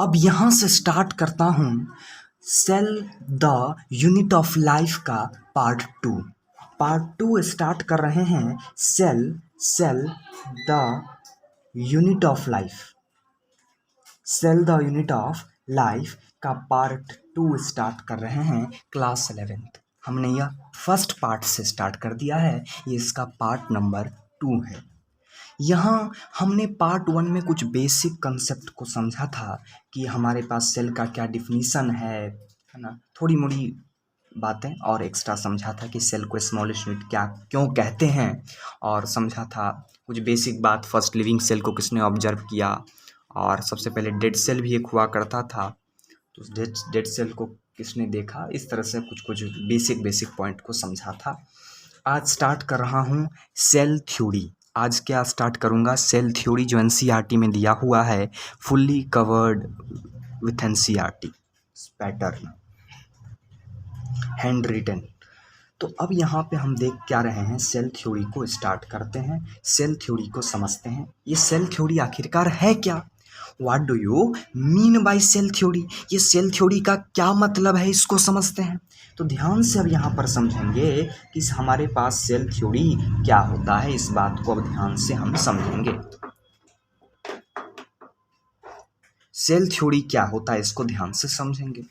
अब यहाँ से स्टार्ट करता हूँ cell the unit of life का पार्ट 2 स्टार्ट कर रहे हैं। Cell the unit of life cell the unit of life का पार्ट 2 स्टार्ट कर रहे हैं क्लास 11th। हमने यह फर्स्ट पार्ट से स्टार्ट कर दिया है, ये इसका पार्ट नंबर 2 है। यहाँ हमने पार्ट 1 में कुछ बेसिक कंसेप्ट को समझा था कि हमारे पास सेल का क्या डिफिनीसन है ना, थोड़ी मोड़ी बातें और एक्स्ट्रा समझा था कि सेल को स्मॉलेस्ट यूनिट क्या क्यों कहते हैं, और समझा था कुछ बेसिक बात, फर्स्ट लिविंग सेल को किसने ऑब्जर्व किया, और सबसे पहले डेड सेल भी एक हुआ करता था तो डेड सेल को किसने देखा। इस तरह से कुछ बेसिक पॉइंट को समझा था। आज स्टार्ट कर रहा हूँ सेल थ्योरी। आज क्या स्टार्ट करूँगा, सेल थ्योरी जो एनसीईआरटी में दिया हुआ है, fully covered with NCERT pattern handwritten. तो अब यहाँ पे हम देख क्या रहे हैं, सेल थ्योरी को स्टार्ट करते हैं, सेल थ्योरी को समझते हैं। ये सेल थ्योरी आखिरकार है क्या, what do you mean by cell theory, ये सेल थ्योरी का क्या मतलब है, इसको समझते हैं। तो ध्यान से अब यहाँ पर समझेंगे कि हमारे पास सेल थ्योरी क्या होता है, इस बात को अब ध्यान से हम समझेंगे। सेल थ्योरी क्या होता है इसको ध्यान से समझेंगे।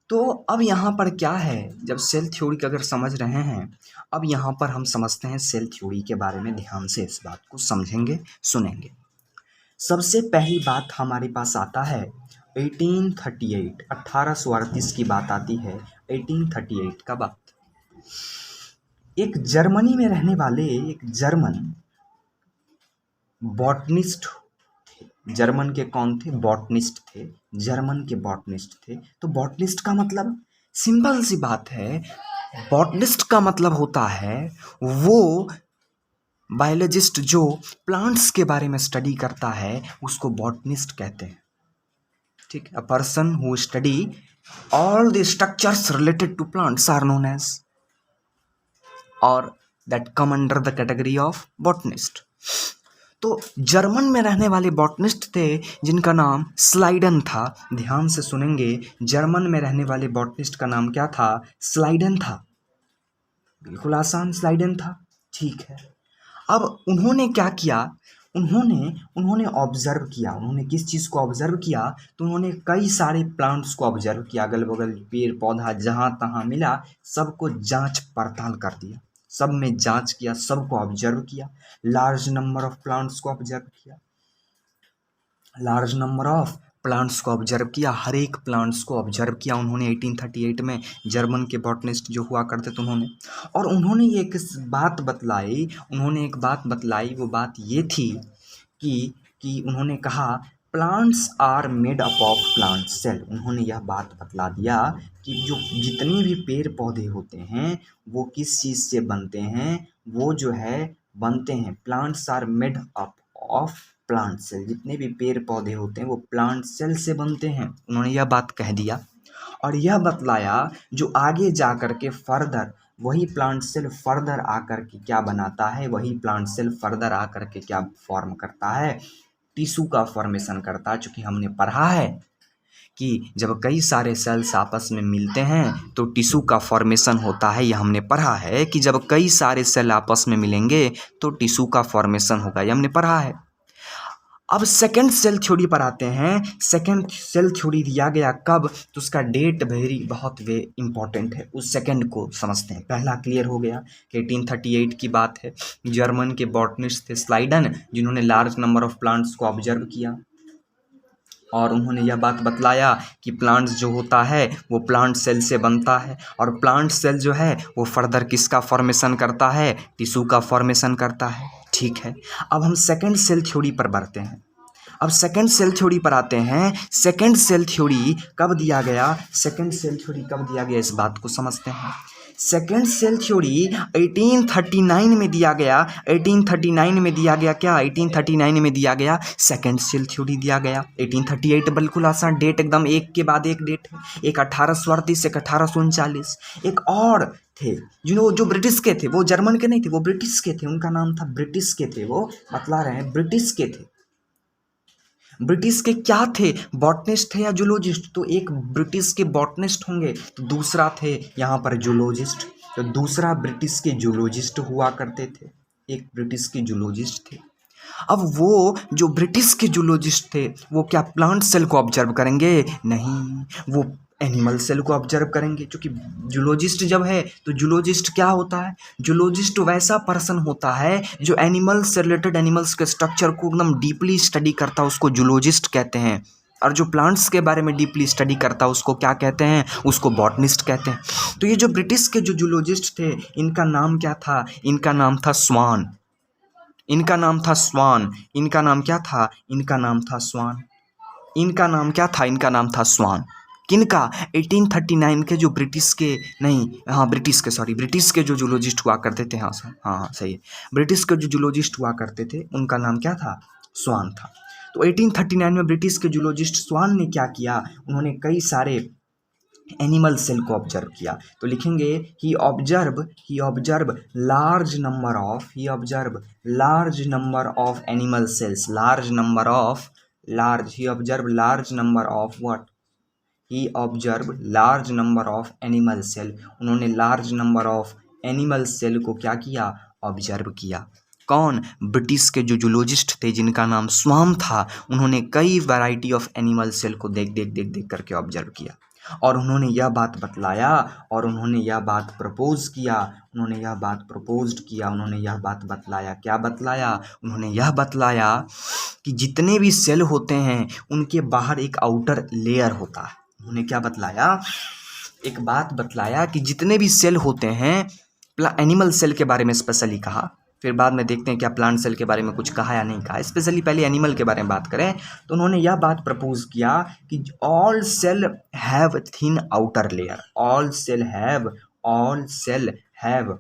तो अब यहाँ पर क्या है, जब सेल थ्योरी का अगर समझ रहे हैं, अब यहाँ पर हम समझते हैं सेल थ्योरी के बारे में, ध्यान से इस बात को समझेंगे सुनेंगे। सबसे पहली बात हमारे पास आता है 1838 की बात आती है। 1838 का बात, एक जर्मनी में रहने वाले एक जर्मन बॉटनिस्ट, जर्मन के कौन थे, बॉटनिस्ट थे, जर्मन के बॉटनिस्ट थे। तो बॉटनिस्ट का मतलब सिंपल सी बात है, बॉटनिस्ट का मतलब होता है वो बायोलॉजिस्ट जो प्लांट्स के बारे में स्टडी करता है, उसको बॉटनिस्ट कहते हैं। ठीक, a person who study all the structures related to plants are known as, और that come under the category of botanist. तो जर्मन में रहने वाले बॉटनिस्ट थे जिनका नाम स्लाइडन था। ध्यान से सुनेंगे, जर्मन में रहने वाले बॉटनिस्ट का नाम क्या था, स्लाइडन था। बिल्कुल आसान, स्लाइडन था। ठीक है, अब उन्होंने क्या किया, उन्होंने ऑब्जर्व किया। उन्होंने किस चीज़ को ऑब्जर्व किया, तो उन्होंने कई सारे प्लांट्स को ऑब्जर्व किया, अगल बगल पेड़ पौधा जहाँ तहाँ मिला सबको जांच पड़ताल कर दिया, सब में जांच किया, सबको ऑब्जर्व किया, लार्ज नंबर ऑफ प्लांट्स को ऑब्जर्व किया, लार्ज नंबर ऑफ प्लांट्स को ऑब्जर्व किया, हर एक प्लांट्स को ऑब्जर्व किया उन्होंने। 1838 में जर्मन के बॉटनिस्ट जो हुआ करते थे उन्होंने, और उन्होंने एक बात बतलाई, वो बात ये थी कि उन्होंने कहा plants are made up of plant cell. उन्होंने यह बात बतला दिया कि जो जितने भी पेड़ पौधे होते हैं वो किस चीज़ से बनते हैं, वो जो है बनते हैं, plants are made up of plant cell. जितने भी पेड़ पौधे होते हैं वो प्लांट सेल से बनते हैं, उन्होंने यह बात कह दिया। और यह बतलाया जो आगे जा कर के फर्दर वही प्लांट सेल फर्दर आकर के क्या बनाता है, वही प्लांट सेल फर्दर आकर के क्या फॉर्म करता है, टिश्यू का फॉर्मेशन करता है। चूँकि हमने पढ़ा है कि जब कई सारे सेल्स आपस में मिलते हैं तो टिश्यू का फॉर्मेशन होता है, यह हमने पढ़ा है कि जब कई सारे सेल आपस में मिलेंगे तो टिश्यू का फॉर्मेशन होगा, यह हमने पढ़ा है। अब सेकेंड सेल थ्योरी पर आते हैं। सेकेंड सेल थ्योरी दिया गया कब, तो उसका डेट बहुत इम्पॉर्टेंट है, उस सेकेंड को समझते हैं। पहला क्लियर हो गया कि 1838 की बात है, जर्मन के बॉटनिस्ट थे स्लाइडन, जिन्होंने लार्ज नंबर ऑफ प्लांट्स को ऑब्जर्व किया और उन्होंने यह बात बतलाया कि प्लांट्स जो होता है वो प्लांट सेल से बनता है, और प्लांट सेल जो है वो फर्दर किसका फॉर्मेशन करता है, टिश्यू का फॉर्मेशन करता है। ठीक है, अब हम सेकेंड सेल थ्योरी पर बढ़ते हैं। अब सेकेंड सेल थ्योरी पर आते हैं। सेकेंड सेल थ्योरी कब दिया गया, सेकेंड सेल थ्योरी कब दिया गया, इस बात को समझते हैं। सेकेंड सेल थ्योरी 1839 में दिया गया। 1839 में दिया गया क्या, 1839 में दिया गया सेकेंड सेल थ्योरी दिया गया। 1838 बिल्कुल आसान, डेट एकदम एक के बाद एक डेट है। एक 1838, एक 1839। एक और थे जो ब्रिटिश के थे, वो जर्मन के नहीं थे, वो ब्रिटिश के थे, उनका नाम था ब्रिटिश के थे, वो बतला रहे हैं ब्रिटिश के थे। ब्रिटिश के क्या थे, बॉटनिस्ट थे या जूलॉजिस्ट? तो एक ब्रिटिश के बॉटनिस्ट होंगे तो दूसरा थे यहाँ पर जूलॉजिस्ट, तो दूसरा ब्रिटिश के जूलॉजिस्ट हुआ करते थे, एक ब्रिटिश के जूलॉजिस्ट थे। अब वो जो ब्रिटिश के जूलॉजिस्ट थे वो क्या प्लांट सेल को ऑब्जर्व करेंगे? नहीं, वो एनिमल सेल को ऑब्जर्व करेंगे, क्योंकि जूलॉजिस्ट जब है तो जूलॉजिस्ट क्या होता है? जूलॉजिस्ट वैसा पर्सन होता है जो एनिमल्स से रिलेटेड, एनिमल्स के स्ट्रक्चर को एकदम डीपली स्टडी करता है, उसको जूलॉजिस्ट कहते हैं। और जो प्लांट्स के बारे में डीपली स्टडी करता है उसको क्या कहते हैं? उसको बॉटनिस्ट कहते हैं। तो ये जो ब्रिटिश के जो जूलॉजिस्ट थे इनका नाम क्या था? इनका नाम था स्वान। इनका नाम था स्वान। इनका नाम क्या था? इनका नाम था स्वान। इनका नाम क्या था? इनका नाम था स्वान। किनका? 1839 के जो ब्रिटिश के, नहीं हाँ ब्रिटिश के, सॉरी ब्रिटिश के जो जूलॉजिस्ट हुआ करते थे, हाँ सर, हाँ सही है, ब्रिटिश के जो जूलॉजिस्ट हुआ करते थे उनका नाम क्या था? स्वान था। तो 1839 में ब्रिटिश के जूलॉजिस्ट स्वान ने क्या किया? उन्होंने कई सारे एनिमल सेल को ऑब्जर्व किया। तो लिखेंगे he observe large number of, he observe large number of animal cells, large number of, large, he observe large number of what? He observe large number of animal cell. उन्होंने large number of animal cell को क्या किया? Observe किया। कौन? British के जो zoologist थे जिनका नाम स्वाम था, उन्होंने कई वैरायटी ऑफ एनिमल सेल को देख करके ऑब्जर्व किया, और उन्होंने यह बात बतलाया, और उन्होंने यह बात प्रपोज किया, उन्होंने यह बात प्रपोज्ड किया, उन्होंने यह बात बतलाया। क्या बतलाया? उन्होंने यह बतलाया कि जितने भी सेल होते हैं उनके बाहर एक आउटर लेयर होता है। उन्होंने क्या बतलाया? एक बात बतलाया कि जितने भी सेल होते हैं, एनिमल सेल के बारे में स्पेशली कहा, फिर बाद में देखते हैं क्या प्लांट सेल के बारे में कुछ कहा या नहीं कहा, स्पेशली पहले एनिमल के बारे में बात करें। तो उन्होंने यह बात प्रपोज किया कि all cell have thin outer layer, all cell have, all cell have,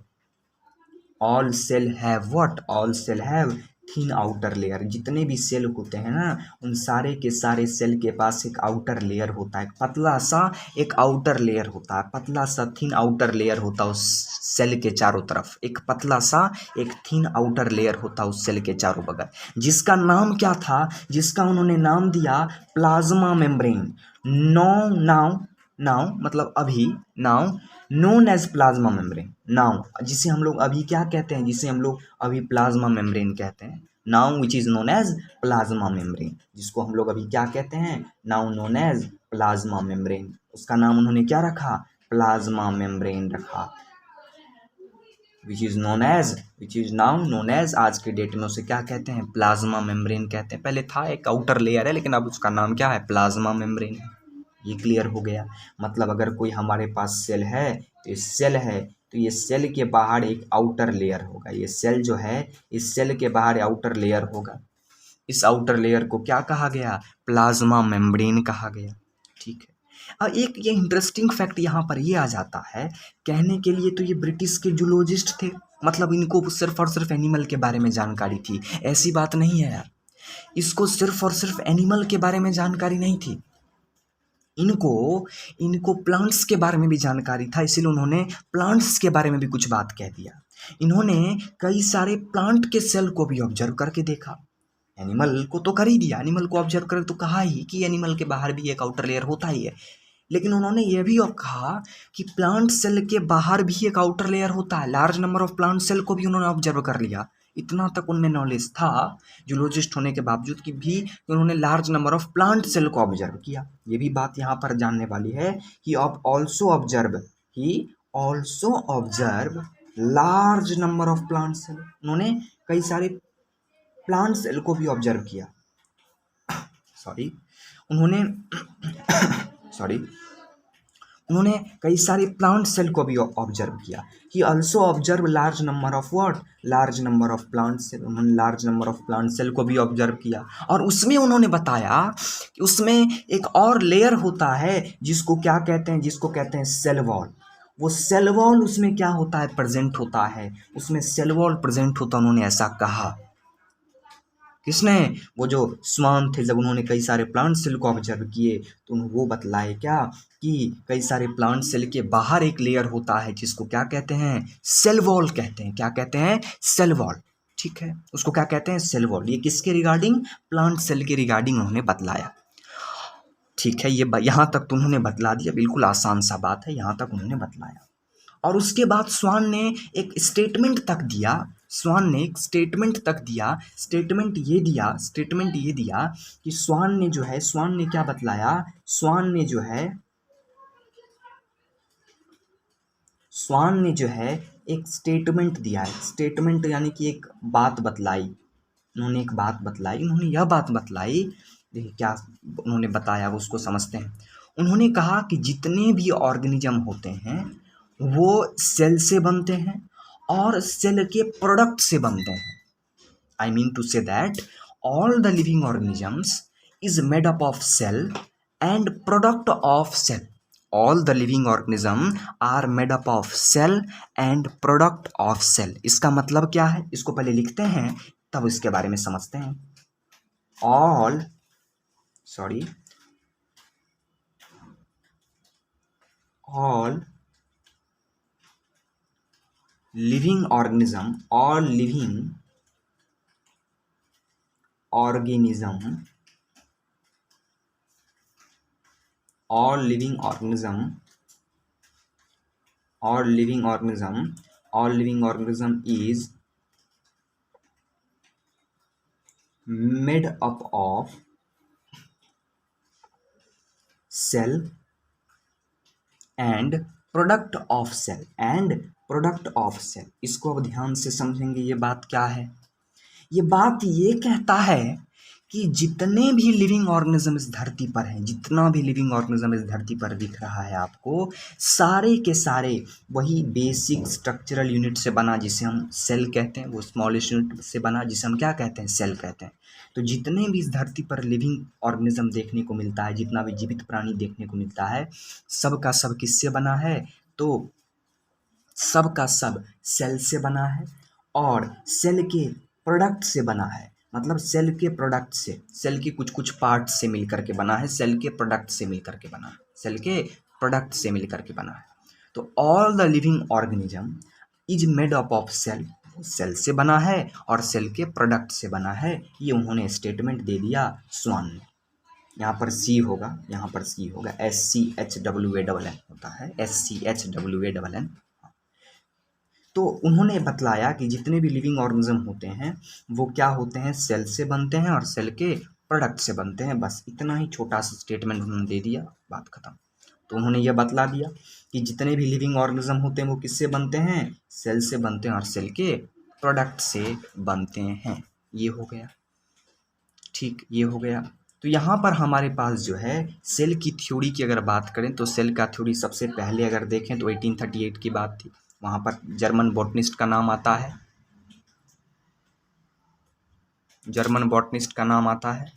all cell have what? All cell have thin outer layer. जितने भी सेल होते हैं ना, उन सारे के सारे सेल के पास एक आउटर लेयर होता है, पतला सा एक आउटर लेयर होता है, पतला सा थिन आउटर लेयर होता है उस सेल के चारों तरफ, एक पतला सा एक थिन आउटर लेयर होता है उस सेल के चारों बगल, जिसका नाम क्या था? जिसका उन्होंने नाम दिया प्लाज्मा मेम्ब्रेन। नाउ मतलब अभी, now known as plasma membrane, now जिसे हम लोग अभी क्या कहते हैं? जिसे हम लोग अभी प्लाज्मा मेम्ब्रेन कहते हैं। Now which is known as plasma membrane, जिसको हम लोग अभी क्या कहते हैं? Now known as plasma membrane. उसका नाम उन्होंने क्या रखा? प्लाज्मा मेम्ब्रेन रखा। Which is now known as, आज के डेट में उसे क्या कहते हैं? प्लाज्मा मेम्ब्रेन कहते हैं। पहले था एक आउटर लेयर है, लेकिन अब उसका नाम क्या है? प्लाज्मा मेम्ब्रेन है। ये क्लियर हो गया। मतलब अगर कोई हमारे पास सेल है तो ये सेल है, तो ये सेल के बाहर एक आउटर लेयर होगा। ये सेल जो है, इस सेल के बाहर आउटर लेयर होगा। इस आउटर लेयर को क्या कहा गया? प्लाज्मा मेम्ब्रेन कहा गया। ठीक है। अब एक ये इंटरेस्टिंग फैक्ट यहाँ पर ये आ जाता है, कहने के लिए तो ये ब्रिटिश के जूलॉजिस्ट थे, मतलब इनको सिर्फ और सिर्फ एनिमल के बारे में जानकारी थी, ऐसी बात नहीं है यार। इसको सिर्फ और सिर्फ एनिमल के बारे में जानकारी नहीं थी, इनको प्लांट्स के बारे में भी जानकारी था, इसीलिए उन्होंने प्लांट्स के बारे में भी कुछ बात कह दिया। इन्होंने कई सारे प्लांट के सेल को भी ऑब्जर्व करके देखा। एनिमल को तो कर ही दिया, एनिमल को ऑब्जर्व करके तो कहा ही कि एनिमल के बाहर भी एक आउटर लेयर होता ही है, लेकिन उन्होंने ये भी कहा कि प्लांट सेल के बाहर भी एक आउटर लेयर होता है। Large number of plant cell को भी उन्होंने ऑब्जर्व कर लिया। इतना तक उनमें नॉलेज था जूलॉजिस्ट होने के बावजूद कि भी उन्होंने large number of plant cell को ऑब्जर्व किया। ये भी बात यहाँ पर जानने वाली है। He also observe large number of plant cell, उन्होंने कई सारे प्लांट सेल को भी ऑब्जर्व किया। उन्होंने कई सारे प्लांट सेल को भी ऑब्जर्व किया। He also observe large number of what? Large number of plant cell. उन्होंने large number of plant cell को भी ऑब्जर्व किया, और उसमें उन्होंने बताया कि उसमें एक और लेयर होता है जिसको क्या कहते हैं? जिसको कहते हैं सेल वॉल। वो सेल वॉल उसमें क्या होता है? प्रेजेंट होता है, उसमें सेल वॉल प्रेजेंट होता है। उन्होंने ऐसा कहा। किसने? वो जो स्वान थे, जब उन्होंने कई सारे प्लांट सेल को ऑब्जर्व किए तो वो बतलाए क्या कि कई सारे प्लांट सेल के बाहर एक लेयर होता है जिसको क्या कहते हैं? सेल वॉल कहते हैं। क्या कहते हैं? Cell wall. ठीक है, उसको क्या कहते हैं, सेल वॉल। ये किसके रिगार्डिंग, प्लांट सेल के रिगार्डिंग उन्होंने बतलाया। ठीक है, ये यहाँ तक तो उन्होंने बतला दिया, बिल्कुल आसान सा बात है, यहाँ तक उन्होंने बतलाया। और उसके बाद स्वान ने एक स्टेटमेंट तक दिया, स्वान ने एक स्टेटमेंट तक दिया। स्टेटमेंट ये दिया कि स्वान ने जो है, स्वान ने क्या बतलाया, स्वान ने जो है एक स्टेटमेंट दिया है। स्टेटमेंट यानी कि एक बात बतलाई, उन्होंने एक बात बतलाई। उन्होंने यह बात बतलाई, देखिए क्या उन्होंने बताया वो उसको समझते हैं। उन्होंने कहा कि जितने भी ऑर्गेनिज्म होते हैं वो सेल से बनते हैं और सेल के प्रोडक्ट से बनते हैं। I mean to say that all the living organisms is made up of cell and product of cell. All the living organisms are made up of cell and product of cell. इसका मतलब क्या है, इसको पहले लिखते हैं तब इसके बारे में समझते हैं। all living organism is made up of cell and product of cell इसको अब ध्यान से समझेंगे। ये बात क्या है, ये बात ये कहता है कि जितने भी लिविंग ऑर्गेनिज्म इस धरती पर हैं, जितना भी लिविंग ऑर्गेनिज्म इस धरती पर दिख रहा है आपको, सारे के सारे वही बेसिक स्ट्रक्चरल यूनिट से बना जिसे हम सेल कहते हैं, वो स्मॉलेस्ट यूनिट से बना जिसे हम क्या कहते हैं, सेल कहते हैं। तो जितने भी इस धरती पर लिविंग ऑर्गेनिज्म देखने को मिलता है, जितना भी जीवित प्राणी देखने को मिलता है, सब का सब किससे बना है, तो सब का सब सेल से बना है और सेल के प्रोडक्ट से बना है। मतलब सेल के प्रोडक्ट से, सेल के कुछ कुछ पार्ट से मिल करके बना है, सेल के प्रोडक्ट से मिल करके बना है, सेल के प्रोडक्ट से मिल करके बना है। तो all the living organism is made up of cell, cell से बना है और सेल के प्रोडक्ट से बना है। ये उन्होंने स्टेटमेंट दे दिया स्वान ने। यहाँ पर सी होगा, यहाँ पर सी होगा, SCHWANN होता है, SCHWANN। तो उन्होंने बतलाया कि जितने भी लिविंग ऑर्गेनिज्म होते हैं वो क्या होते हैं, सेल से बनते हैं और सेल के प्रोडक्ट से बनते हैं। बस इतना ही छोटा सा स्टेटमेंट उन्होंने दे दिया, बात खत्म। तो उन्होंने यह बतला दिया कि जितने भी लिविंग ऑर्गेनिज्म होते हैं वो किससे बनते हैं, सेल से बनते हैं और सेल के प्रोडक्ट से बनते हैं। ये हो गया, ठीक, ये हो गया। तो यहाँ पर हमारे पास जो है सेल की थ्योरी की अगर बात करें तो सेल का थ्योरी सबसे पहले अगर देखें तो 1838 की बात थी। वहाँ पर जर्मन बॉटनिस्ट का नाम आता है, जर्मन बॉटनिस्ट का नाम आता है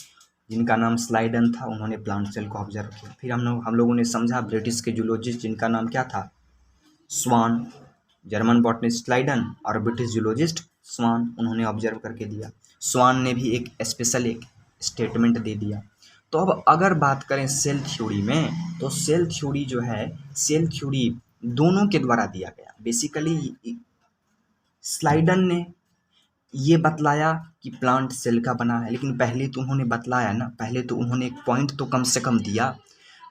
जिनका नाम स्लाइडन था। उन्होंने प्लांट सेल को ऑब्जर्व किया। फिर हम लोगों ने समझा ब्रिटिश के जूलॉजिस्ट जिनका नाम क्या था, स्वान। जर्मन बॉटनिस्ट स्लाइडन और ब्रिटिश जूलॉजिस्ट स्वान, उन्होंने ऑब्जर्व करके दिया। स्वान ने भी एक स्पेशल एक स्टेटमेंट दे दिया। तो अब अगर बात करें सेल थ्योरी में, तो सेल थ्योरी जो है, सेल थ्योरी दोनों के द्वारा दिया गया। बेसिकली स्लाइडन ने ये बतलाया कि प्लांट सेल का बना है, लेकिन पहले तो उन्होंने बतलाया ना, पहले तो उन्होंने एक पॉइंट तो कम से कम दिया।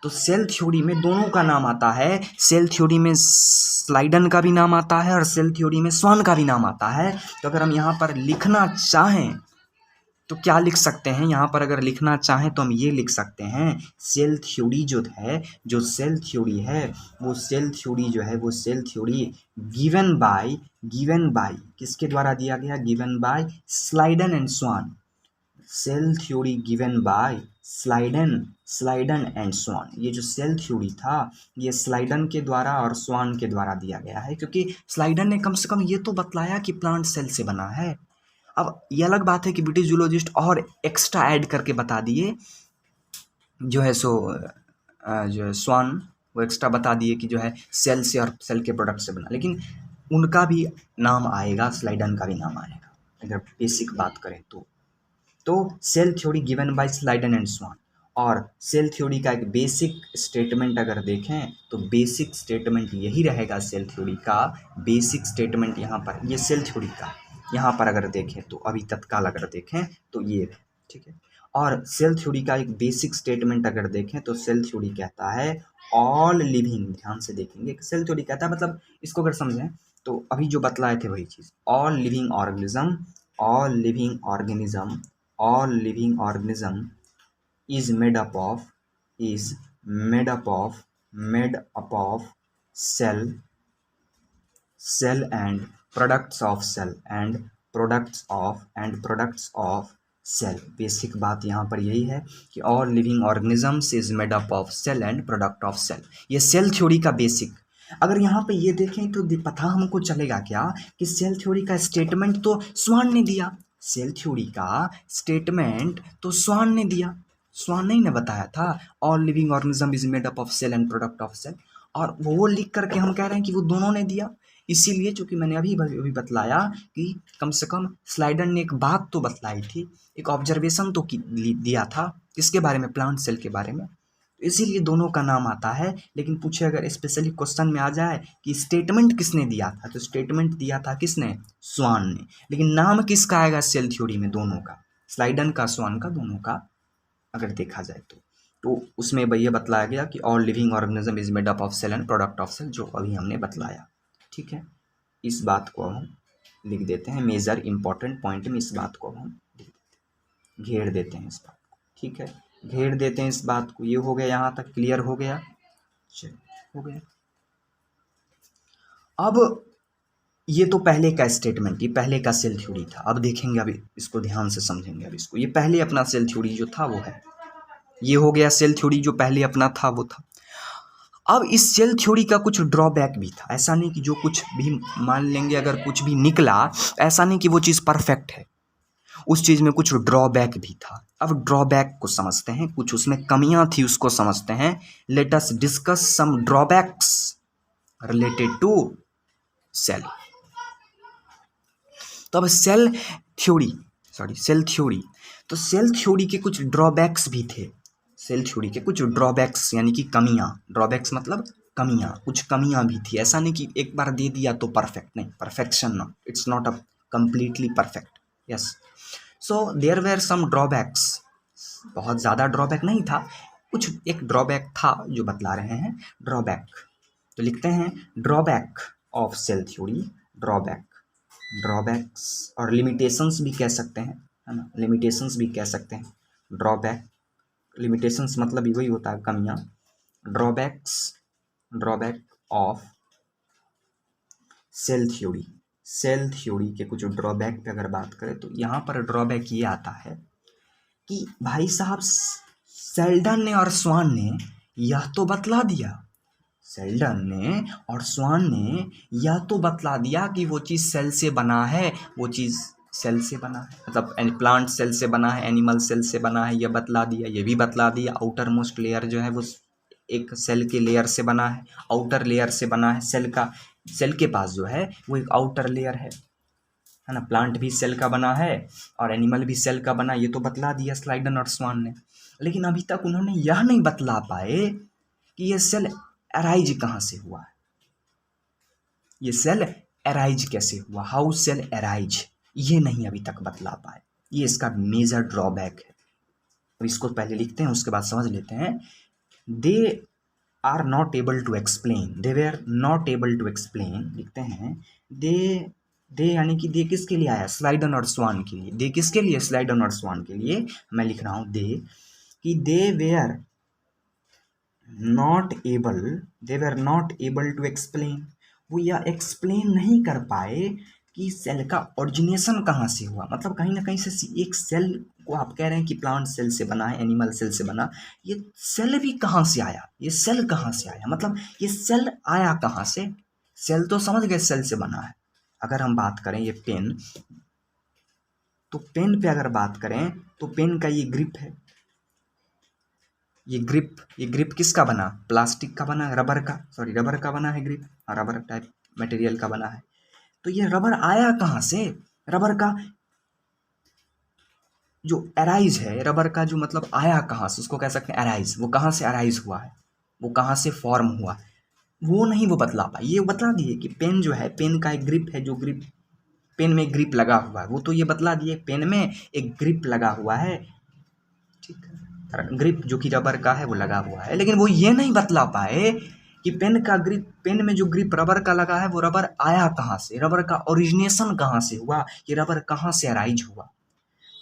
तो सेल थ्योरी में दोनों का नाम आता है, सेल थ्योरी में स्लाइडन का भी नाम आता है और सेल थ्योरी में स्वान का भी नाम आता है। तो अगर हम यहाँ पर लिखना चाहें तो क्या लिख सकते हैं, यहाँ पर अगर लिखना चाहें तो हम ये लिख सकते हैं, सेल थ्योरी जो है, जो सेल थ्योरी है, वो सेल थ्योरी जो है, वो सेल थ्योरी गिवन बाय किसके द्वारा दिया गया, given by Schleiden and Schwann. Cell theory given by Schleiden and Schwann. ये जो सेल थ्योरी था ये स्लाइडन के द्वारा और स्वान के द्वारा दिया गया है, क्योंकि स्लाइडन ने कम से कम ये तो बतलाया कि प्लांट सेल से बना है। अब ये अलग बात है कि ब्रिटिश जूलॉजिस्ट और एक्स्ट्रा ऐड करके बता दिए, जो है सो जो है स्वान वो एक्स्ट्रा बता दिए कि जो है सेल से और सेल के प्रोडक्ट से बना, लेकिन उनका भी नाम आएगा, स्लाइडन का भी नाम आएगा अगर बेसिक बात करें तो cell theory given by Schleiden and Schwann. और सेल थ्योरी का एक बेसिक स्टेटमेंट अगर देखें तो बेसिक स्टेटमेंट यही रहेगा, सेल थ्योरी का बेसिक स्टेटमेंट यहाँ पर, ये सेल थ्योरी का यहाँ पर अगर देखें तो अभी तत्काल अगर देखें तो ये है, ठीक है। और सेल थ्योरी का एक बेसिक स्टेटमेंट अगर देखें तो सेल थ्योरी कहता है ऑल लिविंग, ध्यान से देखेंगे, सेल थ्योरी कहता है मतलब इसको अगर समझें तो अभी जो बतलाए थे वही चीज़, all living organism, all living organism, all living organism is made up of is made up of cell and products of cell and products of cell। Basic बात यहाँ पर यही है कि all living organisms is made up of cell and product of cell. ये cell theory का basic. अगर यहाँ पे ये देखें तो पता हमको चलेगा क्या कि सेल थ्योरी का स्टेटमेंट तो स्वान ने दिया, सेल थ्योरी का स्टेटमेंट तो स्वान ने दिया, स्वान नहीं ने बताया था all living organism is made up of cell and product of cell, और वो लिख करके हम कह रहे हैं कि वो दोनों ने दिया। इसीलिए चूंकि मैंने अभी बतलाया कि कम से कम स्लाइडर ने एक बात तो बतलाई थी, एक ऑब्जर्वेशन तो दिया था इसके बारे में, प्लांट सेल के बारे में, इसीलिए दोनों का नाम आता है। लेकिन पूछे अगर स्पेशली क्वेश्चन में आ जाए कि स्टेटमेंट किसने दिया था, तो स्टेटमेंट दिया था किसने, स्वान ने, लेकिन नाम किसका आएगा सेल थ्योरी में, दोनों का, स्लाइडन का, स्वान का, दोनों का अगर देखा जाए तो उसमें ये बतलाया गया कि all living organism is made up of cell and product of cell, जो अभी हमने बतलाया, ठीक है। इस बात को हम लिख देते हैं मेजर इंपॉर्टेंट पॉइंट में, इस बात को हम घेर देते हैं इस बात को, ठीक है, घेर देते हैं इस बात को। ये हो गया, यहाँ तक क्लियर हो गया, चलिए हो गया। अब ये तो पहले का स्टेटमेंट, ये पहले का सेल थ्योरी था। अब देखेंगे, अभी इसको ध्यान से समझेंगे। अब इसको, ये पहले अपना सेल थ्योरी जो था वो है, ये हो गया सेल थ्योरी जो पहले अपना था वो था। अब इस सेल थ्योरी का कुछ ड्रॉबैक भी था, ऐसा नहीं कि जो कुछ भी मान लेंगे अगर कुछ भी निकला, ऐसा नहीं कि वो चीज़ परफेक्ट है, उस चीज़ में कुछ ड्रॉबैक भी था। अब ड्रॉबैक को समझते हैं, कुछ उसमें कमियां थी उसको समझते हैं। Let us discuss some drawbacks related to cell. तो अब सेल थ्योरी तो सेल थ्योरी के कुछ ड्रॉबैक्स भी थे, सेल थ्योरी के कुछ ड्रॉबैक्स यानी कि कमियां, ड्रॉबैक्स मतलब कमियां, कुछ कमियां भी थी। ऐसा नहीं कि एक बार दे दिया तो परफेक्ट, नहीं, perfection not, it's not a completely perfect, yes. So there were some drawbacks, बहुत ज़्यादा ड्रॉबैक नहीं था, कुछ एक ड्रॉबैक था जो बतला रहे हैं, ड्रॉबैक। तो लिखते हैं drawback of cell theory, drawbacks और लिमिटेशंस भी कह सकते हैं, है ना, लिमिटेशंस भी कह सकते हैं। ड्रॉबैक, लिमिटेशंस मतलब वही होता है कमियां। ड्रॉबैक ऑफ सेल थ्योरी के कुछ ड्रॉबैक पे अगर बात करें तो यहाँ पर ड्रॉबैक ये आता है कि भाई साहब सेल्डन ने और स्वान ने यह तो बतला दिया, सेल्डन ने और स्वान ने यह तो बतला दिया कि वो चीज़ सेल से बना है, वो चीज़ सेल से बना है, मतलब प्लांट सेल से बना है, एनिमल सेल से बना है, यह बतला दिया। ये भी बतला दिया आउटर मोस्ट लेयर जो है वो एक सेल के लेयर से बना है, आउटर लेयर से बना है, सेल के पास जो है वो एक आउटर लेयर है ना। प्लांट भी सेल का बना है और एनिमल भी सेल का बना, ये तो बतला दिया स्लाइडन और स्वान ने। लेकिन अभी तक उन्होंने यह नहीं बतला पाए कि ये सेल अराइज कहाँ से हुआ है, ये सेल अराइज कैसे हुआ, हाउ सेल अराइज, ये नहीं अभी तक बतला पाए। ये इसका मेजर ड्रॉबैक है। अब इसको पहले लिखते हैं, उसके बाद समझ लेते हैं। They are not able to explain, they were not able to explain, लिखते हैं दे यानी कि दे किसके लिए आया, स्लाइडन और स्वान के लिए। दे किसके लिए, स्लाइडन और स्वान के लिए। मैं लिख रहा हूँ दे, कि they were not able to explain, वो यह एक्सप्लेन नहीं कर पाए कि सेल का ओरिजिनेशन कहाँ से हुआ। मतलब कहीं ना कहीं से एक सेल को आप कह रहे हैं कि प्लांट सेल से बना है, एनिमल सेल से बना, ये सेल भी कहाँ से आया, ये सेल कहाँ से आया, मतलब ये सेल आया कहाँ से। सेल तो समझ गए सेल से बना है। अगर हम बात करें ये पेन, तो पेन पे अगर बात करें तो पेन का ये ग्रिप है, ये ग्रिप किसका बना, प्लास्टिक का बना, रबर का बना है ग्रिप, रबर टाइप मटेरियल का बना है। तो ये रबर आया कहाँ से, रबर का जो अराइज है, रबर का जो मतलब आया कहाँ से, उसको कह सकते हैं अराइज। वो कहाँ से अराइज हुआ है, वो कहाँ से फॉर्म हुआ है, वो नहीं वो बतला पाए। ये बतला दिए कि पेन जो है, पेन का एक ग्रिप है, जो ग्रिप पेन में ग्रिप लगा हुआ है, वो तो ये बतला दिए पेन में एक ग्रिप लगा हुआ है, ठीक है, ग्रिप जो कि रबर का है वो लगा हुआ है, लेकिन वो ये नहीं बतला पाए कि पेन का ग्रिप, पेन में जो ग्रिप रबर का लगा है वो रबर आया कहाँ से, रबर का ओरिजिनेशन कहाँ से हुआ, ये रबर कहाँ से अराइज हुआ।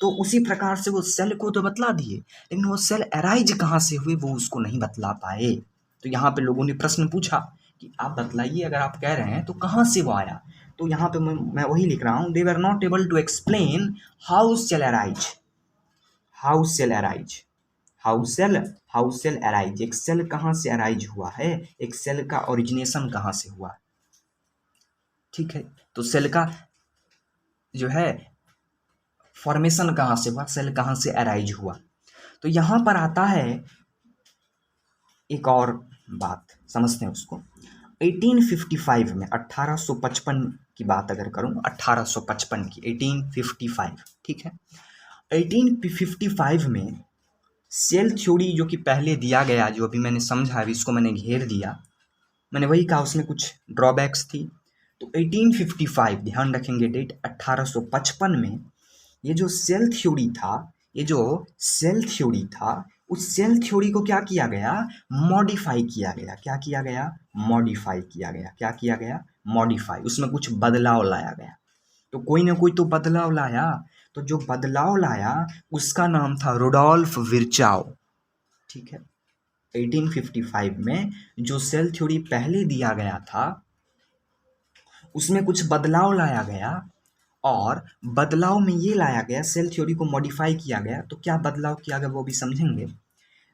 तो उसी प्रकार से वो सेल को तो बतला दिए, लेकिन वो सेल अराइज कहाँ से हुए वो उसको नहीं बतला पाए। तो यहाँ पे लोगों ने प्रश्न पूछा कि आप बतलाइए, अगर आप कह रहे हैं तो कहाँ से वो आया। तो यहाँ पे मैं वही लिख रहा हूँ, they were not able to explain how cell arise, how cell arise, how cell arise, एक सेल कहाँ से अराइज हुआ है, एक सेल का ओरिजिनेशन कहाँ से हुआ, ठीक है। तो सेल का जो है फॉर्मेशन कहाँ से हुआ, सेल कहाँ से अराइज हुआ। तो यहाँ पर आता है एक और बात, समझते हैं उसको। 1855 में, 1855 की बात अगर करूँ, 1855 की, 1855, ठीक है। 1855 में सेल थ्योरी जो कि पहले दिया गया, जो अभी मैंने समझा, अभी इसको मैंने घेर दिया, मैंने वही कहा उसमें कुछ ड्रॉबैक्स थी। तो 1855, ध्यान रखेंगे डेट, 1855 में ये जो सेल थ्योरी था, ये जो सेल थ्योरी था, उस सेल थ्योरी को क्या किया गया, मॉडिफाई किया गया। क्या किया गया, मॉडिफाई किया गया। क्या किया गया, मॉडिफाई, उसमें कुछ बदलाव लाया गया। तो कोई ना कोई तो बदलाव लाया, तो जो बदलाव लाया उसका नाम था रुडोल्फ विर्चाव, ठीक है। 1855 में जो सेल थ्योरी पहले दिया गया था उसमें कुछ बदलाव लाया गया, और बदलाव में ये लाया गया, सेल थ्योरी को मॉडिफाई किया गया। तो क्या बदलाव किया गया वो भी समझेंगे,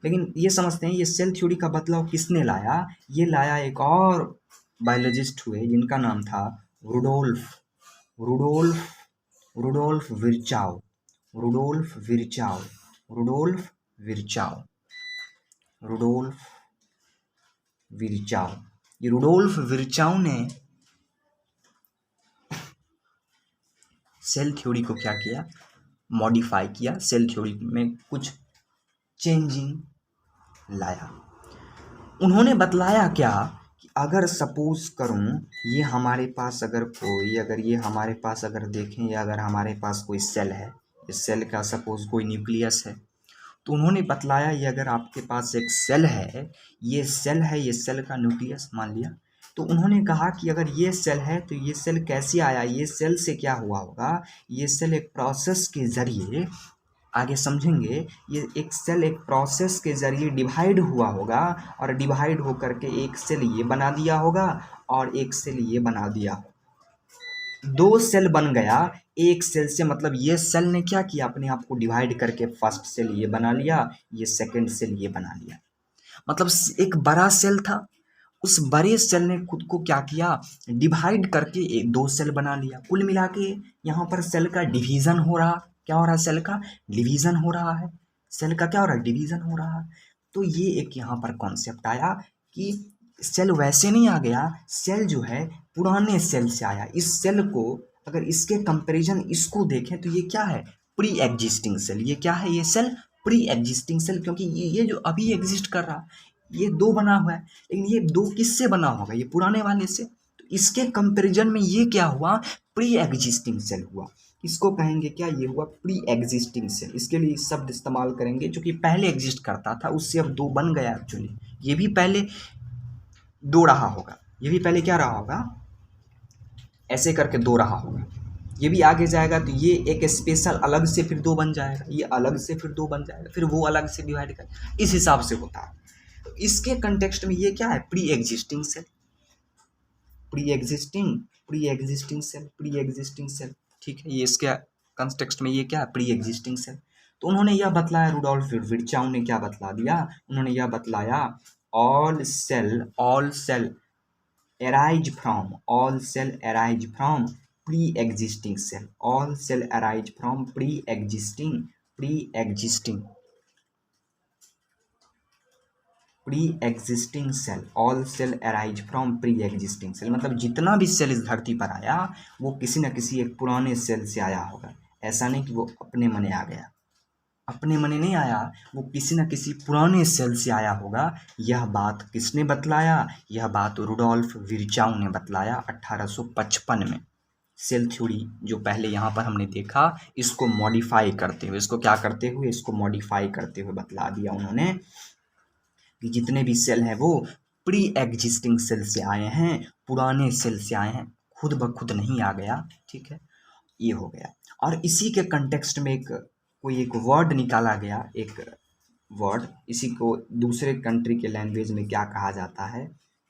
लेकिन ये समझते हैं ये सेल थ्योरी का बदलाव किसने लाया। ये लाया एक और बायोलॉजिस्ट हुए जिनका नाम था Rudolf Rudolf Rudolf Virchow, Rudolf Virchow, Rudolf Virchow, Rudolf Virchow. ये रुडोल्फ विर्चाव ने सेल थ्योरी को क्या किया, मॉडिफाई किया, सेल थ्योरी में कुछ चेंजिंग लाया। उन्होंने बतलाया क्या कि अगर सपोज करूं ये हमारे पास अगर कोई, अगर ये हमारे पास अगर देखें, या अगर हमारे पास कोई सेल है, इस सेल का सपोज कोई न्यूक्लियस है, तो उन्होंने बतलाया ये अगर आपके पास एक सेल है, ये सेल है, ये सेल का न्यूक्लियस मान लिया, तो उन्होंने कहा कि अगर ये सेल है तो ये सेल कैसे आया, ये सेल से क्या हुआ होगा, ये सेल एक प्रोसेस के ज़रिए, आगे समझेंगे, ये एक सेल एक प्रोसेस के ज़रिए डिवाइड हुआ होगा, और डिवाइड होकर के एक सेल ये बना दिया होगा और एक सेल ये बना दिया होगा। दो सेल बन गया एक सेल से, मतलब ये सेल ने क्या किया, अपने आप को डिवाइड करके फर्स्ट सेल ये बना लिया, ये सेकंड सेल ये बना लिया। मतलब एक बड़ा सेल था, उस बड़े सेल ने खुद को क्या किया, डिवाइड करके एक दो सेल बना लिया। कुल मिला के यहाँ पर सेल का डिवीज़न हो रहा, क्या हो रहा है, सेल का डिवीज़न हो रहा है, सेल का क्या हो रहा है, डिवीज़न हो रहा है। तो ये एक यहाँ पर कॉन्सेप्ट आया कि सेल वैसे नहीं आ गया, सेल जो है पुराने सेल से आया। इस सेल को अगर इसके कंपैरिजन इसको देखें तो ये क्या है, प्री एग्जिस्टिंग सेल। ये क्या है, ये सेल प्री एग्जिस्टिंग सेल, क्योंकि ये जो अभी एग्जिस्ट कर रहा ये दो बना हुआ है, लेकिन ये दो किससे बना होगा, ये पुराने वाले से। तो इसके कंपैरिजन में ये क्या हुआ, प्री एग्जिस्टिंग सेल हुआ। इसको कहेंगे क्या, ये हुआ प्री एग्जिस्टिंग सेल। इसके लिए शब्द इस्तेमाल करेंगे जो कि पहले एग्जिस्ट करता था, उससे अब दो बन गया एक्चुअली। ये भी पहले दो रहा होगा, ये भी पहले क्या रहा होगा, ऐसे करके दो रहा होगा। ये भी आगे जाएगा तो ये एक स्पेशल अलग से फिर दो बन जाएगा, ये अलग से फिर दो बन जाएगा, फिर वो अलग से डिवाइड कर, इस हिसाब से होता है। तो इसके कंटेक्स्ट में ये क्या है, pre existing cell, pre existing cell, pre existing cell, ठीक है। ये इसके कंटेक्स्ट में ये क्या है, प्री एग्जिस्टिंग सेल। तो उन्होंने यह बतलाया, रुडोल्फ विर्चाव ने क्या बतला दिया, उन्होंने यह बतलाया all cell arise from pre-existing cell, all cell arise from pre-existing cell, all cell arise from pre-existing cell। मतलब जितना भी सेल इस धरती पर आया वो किसी न किसी एक पुराने सेल से आया होगा। ऐसा नहीं कि वो अपने मने आ गया, अपने मने नहीं आया, वो किसी न किसी पुराने सेल से आया होगा। यह बात किसने बतलाया, यह बात रुडोल्फ विर्चाव ने बतलाया 1855 में। सेल थ्योरी जो पहले यहाँ पर हमने देखा, इसको मॉडिफाई करते हुए, इसको क्या करते हुए, इसको मॉडिफाई करते हुए बतला दिया उन्होंने कि जितने भी सेल हैं वो प्री एग्जिस्टिंग सेल से आए हैं, पुराने सेल से आए हैं, खुद ब खुद नहीं आ गया। ठीक है, ये हो गया। और इसी के कंटेक्स्ट में एक वर्ड निकाला गया, एक वर्ड, इसी को दूसरे कंट्री के लैंग्वेज में क्या कहा जाता है,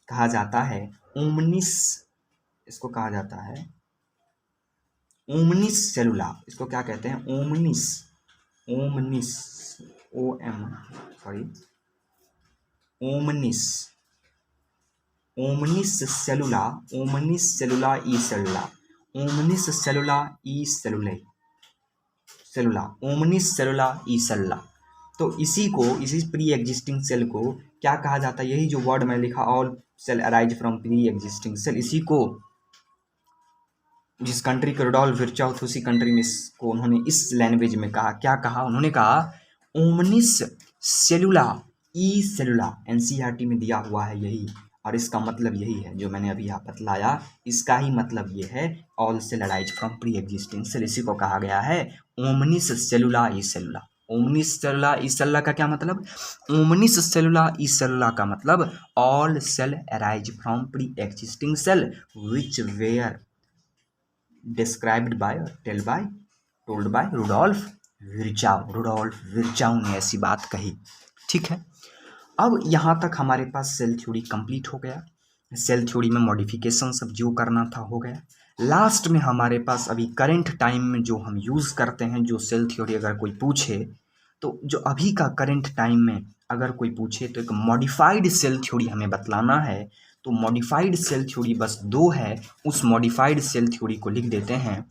कहा जाता है ओमनिस, इसको कहा जाता है ओमनिस सेलुला। इसको क्या कहते हैं, omnis, omnis, O am sorry omnis, omnis सेलुला, omnis सेलुला E सेलुला, omnis सेलुला E सेलुले, सेलुला, omnis सेलुला ई सेलुला। तो इसी प्री एग्जिस्टिंग सेल को क्या कहा जाता है, यही जो वर्ड मैंने लिखा, all cell arise from pre existing cell, इसी को जिस कंट्री के रुडोल्फ विर्चॉउ थे उसी कंट्री में इसको उन्होंने इस लैंग्वेज में कहा, क्या कहा, उन्होंने कहा ओमनिस सेलुला ई सेलुला। एनसीईआरटी में दिया हुआ है यही, और इसका मतलब यही है जो मैंने अभी यहाँ बतलाया, इसका ही मतलब ये है all cell arise from pre existing cell, इसी को कहा गया है ओमनिस सेलुला ई सेलुला। ओमनिस सेलुला ई सेलुला का क्या मतलब, ओमनिस सेलुला ई सेलुला का मतलब all cell arise from pre existing cell which were described by told by Rudolf Virchow. Rudolf Virchow ने ऐसी बात कही। ठीक है, अब यहाँ तक हमारे पास सेल थ्योरी कंप्लीट हो गया। सेल थ्योरी में मॉडिफिकेशन सब जो करना था हो गया। लास्ट में हमारे पास अभी करंट टाइम में जो हम यूज़ करते हैं, जो सेल थ्योरी अगर कोई पूछे, तो जो अभी का करंट टाइम में अगर कोई पूछे तो एक मॉडिफाइड सेल थ्योरी हमें बतलाना है। तो मॉडिफाइड सेल थ्योरी बस दो है, उस मॉडिफाइड सेल थ्योरी को लिख देते हैं।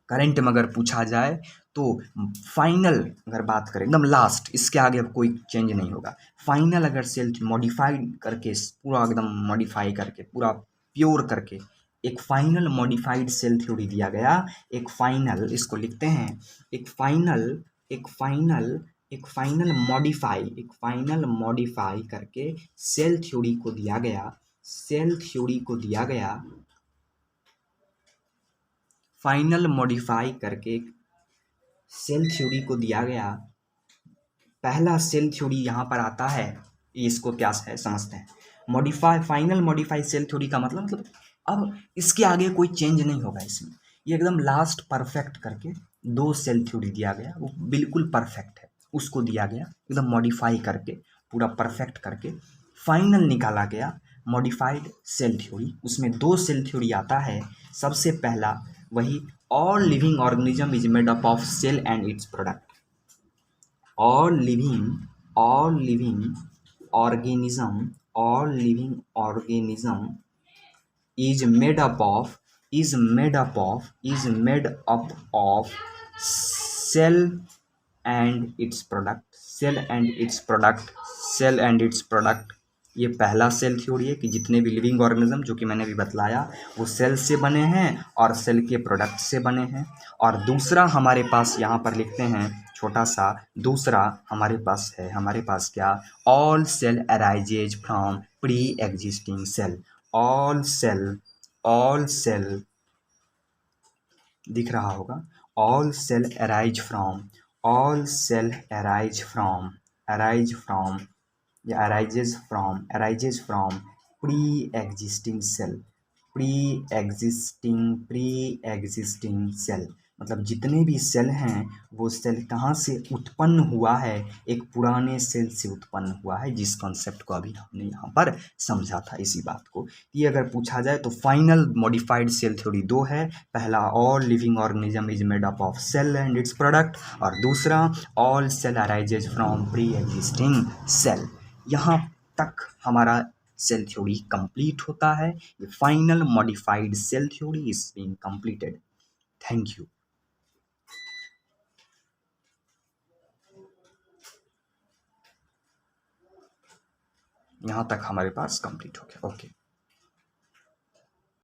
करंट में अगर पूछा जाए तो फाइनल, अगर बात करें एकदम लास्ट, इसके आगे अब कोई चेंज नहीं होगा। फाइनल अगर सेल मॉडिफाइड करके, पूरा एकदम मॉडिफाई करके, पूरा प्योर करके एक फाइनल मॉडिफाइड सेल थ्योरी दिया गया। एक फाइनल, इसको लिखते हैं एक फाइनल, एक फाइनल, एक फाइनल मॉडिफाई, एक फाइनल मॉडिफाई करके सेल थ्योरी को दिया गया, सेल थ्योरी को दिया गया, फाइनल मॉडिफाई करके सेल थ्योरी को दिया गया। पहला सेल थ्योरी यहाँ पर आता है, इसको क्या है समझते हैं। Modify, final modify cell theory का मतलब अब इसके आगे कोई चेंज नहीं होगा इसमें, ये एकदम लास्ट परफेक्ट करके दो सेल थ्योरी दिया गया, वो बिल्कुल परफेक्ट है, उसको दिया गया एकदम मॉडिफाई करके, पूरा परफेक्ट करके फाइनल निकाला गया मॉडिफाइड सेल थ्योरी। उसमें दो सेल थ्योरी आता है। सबसे पहला वही, all living organism is made up of cell and its product. all living organism is made up of cell and its product। ये पहला सेल थ्योरी है कि जितने भी लिविंग ऑर्गेनिज्म, जो कि मैंने भी बतलाया, वो सेल से बने हैं और सेल के प्रोडक्ट से बने हैं। और दूसरा हमारे पास यहाँ पर लिखते हैं छोटा सा, दूसरा हमारे पास है, हमारे पास क्या, all cell arises from pre existing cell. All cell दिख रहा होगा, all cell arise from, all cell arise from या arises from pre existing cell. मतलब जितने भी सेल हैं वो सेल कहाँ से उत्पन्न हुआ है, एक पुराने सेल से उत्पन्न हुआ है, जिस कॉन्सेप्ट को अभी हमने यहाँ पर समझा था। इसी बात को ये अगर पूछा जाए तो फाइनल मॉडिफाइड सेल थ्योरी दो है, पहला all living organism is made up of cell and its product, और दूसरा all cell arises from pre existing cell. यहाँ तक हमारा सेल थ्योरी कंप्लीट होता है। ये final modified cell theory is being completed. Thank you. यहाँ तक हमारे पास कंप्लीट हो गया। ओके।